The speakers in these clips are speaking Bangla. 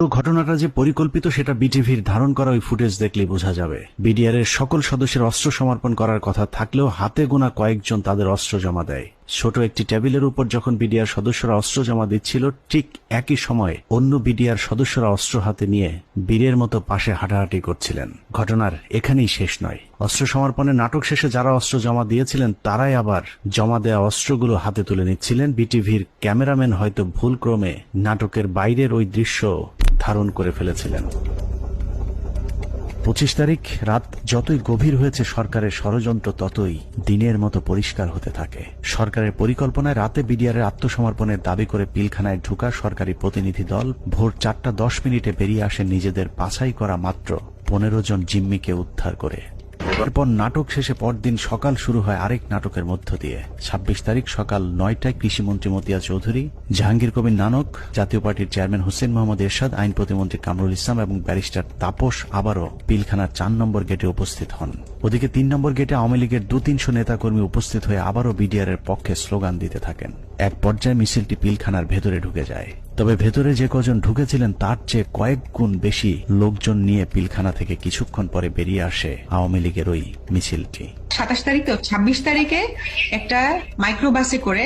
তো ঘটনাটা যে পরিকল্পিত সেটা বিটিভির ধারণ করা ওই ফুটেজ দেখলেই বোঝা যাবে। বিডিআর এর সকল সদস্যের অস্ত্র সমর্পণ করার কথা থাকলেও হাতে গোনা কয়েকজন তাদের অস্ত্র জমা দেয়। ছোট একটি টেবিলের উপর যখন বিডিআর সদস্যরা অস্ত্র জমা দিচ্ছিল, ঠিক একই সময়ে অন্য বিডিআর সদস্যরা অস্ত্র হাতে নিয়ে বীরের মতো পাশে হাঁটাহাঁটি করছিলেন। ঘটনার এখানেই শেষ নয়। অস্ত্র সমর্পণের নাটক শেষে যারা অস্ত্র জমা দিয়েছিলেন তারাই আবার জমা দেয়া অস্ত্রগুলো হাতে তুলে নিচ্ছিলেন। বিটিভির ক্যামেরাম্যান হয়তো ভুলক্রমে নাটকের বাইরের ওই দৃশ্য ধারণ করে ফেলেছিলেন। 25 তারিখ রাত যতই গভীর হয়েছে, সরকারের ষড়যন্ত্র ততই দিনের মতো পরিষ্কার হতে থাকে। সরকারের পরিকল্পনায় রাতে বিডিআরের আত্মসমর্পণের দাবি করে পিলখানায় ঢুকা সরকারি প্রতিনিধি দল ভোর 4:10 বেরিয়ে আসে নিজেদের বাছাই করা মাত্র 15 জন জিম্মিকে উদ্ধার করে। এরপর নাটক শেষে পরদিন সকাল শুরু হয় আরেক নাটকের মধ্য দিয়ে। 26 তারিখ সকাল 9টায় কৃষিমন্ত্রী মতিয়া চৌধুরী, জাহাঙ্গীর কবির নানক, জাতীয় পার্টির চেয়ারম্যান হোসেন মোহাম্মদ এরশাদ, আইন প্রতিমন্ত্রী কামরুল ইসলাম এবং ব্যারিস্টার তাপস আবারও পিলখানার 4 নম্বর গেটে উপস্থিত হন। ওদিকে 3 নম্বর গেটে আওয়ামী লীগের 200-300 নেতাকর্মী উপস্থিত হয়ে আবারও বিডিআর এর পক্ষে স্লোগান দিতে থাকেন। এক পর্যায়ে মিছিলটি পিলখানার ভেতরে ঢুকে যায়। তবে ভেতরে যে কজন ঢুকেছিলেন তার চেয়ে কয়েক গুণ বেশি লোকজন নিয়ে পিলখানা থেকে কিছুক্ষণ পরে বেরিয়ে আসে আওয়ামী লীগের ওই মিছিলটি। 27 তারিখ তো 26 তারিখে একটা মাইক্রোবাসে করে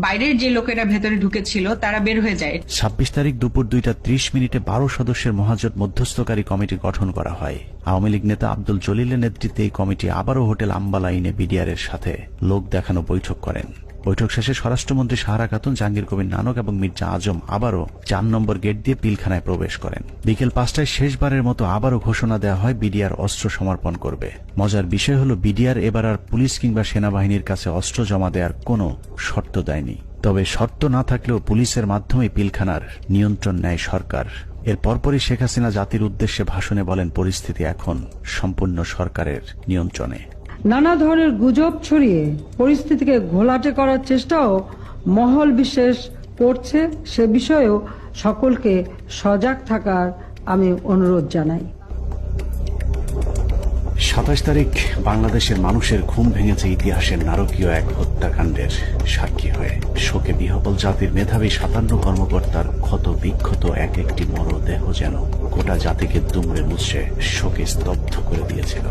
বাইরের যে লোকেরা ভেতরে ঢুকেছিল তারা বের হয়ে যায়। 26 তারিখ দুপুর 2:30 12 সদস্যের মহাজোট মধ্যস্থকারী কমিটি গঠন করা হয়। আওয়ামী লীগ নেতা আব্দুল জলিলের নেতৃত্বে এই কমিটি আবারও হোটেল আম্বালাইনে বিডিআর এর সাথে লোক দেখানো বৈঠক করেন। বৈঠক শেষে স্বরাষ্ট্রমন্ত্রী সাহারা খাতুন, জাহাঙ্গীর কবির নানক এবং মির্জা আজম আবারও 4 নম্বর গেট দিয়ে পিলখানায় প্রবেশ করেন। বিকেল 5টায় শেষবারের মতো আবারও ঘোষণা দেওয়া হয় বিডিআর অস্ত্র সমর্পণ করবে। মজার বিষয় হলো বিডিআর এবার আর পুলিশ কিংবা সেনাবাহিনীর কাছে অস্ত্র জমা দেওয়ার কোনো শর্ত দেয়নি। তবে শর্ত না থাকলেও পুলিশের মাধ্যমে পিলখানার নিয়ন্ত্রণ নেয় সরকার। এর পরপরই শেখ হাসিনা জাতির উদ্দেশ্যে ভাষণে বলেন, পরিস্থিতি এখন সম্পূর্ণ সরকারের নিয়ন্ত্রণে। নানা ধরনের গুজব ছড়িয়ে পরিস্থিতিকে ঘোলাটে করার চেষ্টাও মহল বিশেষ করছে, সে বিষয়েও সকলকে সজাগ থাকার আমি অনুরোধ জানাই। 27 তারিখ বাংলাদেশের মানুষের ঘুম ভেঙেছে ইতিহাসের নারকীয় এক হত্যাকাণ্ডের সাক্ষী হয়ে। শোকে বিহ্বল জাতির মেধাবী 57 কর্মকর্তার ক্ষত বিক্ষত এক একটি মরদেহ যেন গোটা জাতিকে দুমড়ে মুচড়ে শোকে স্তব্ধ করে দিয়েছিল।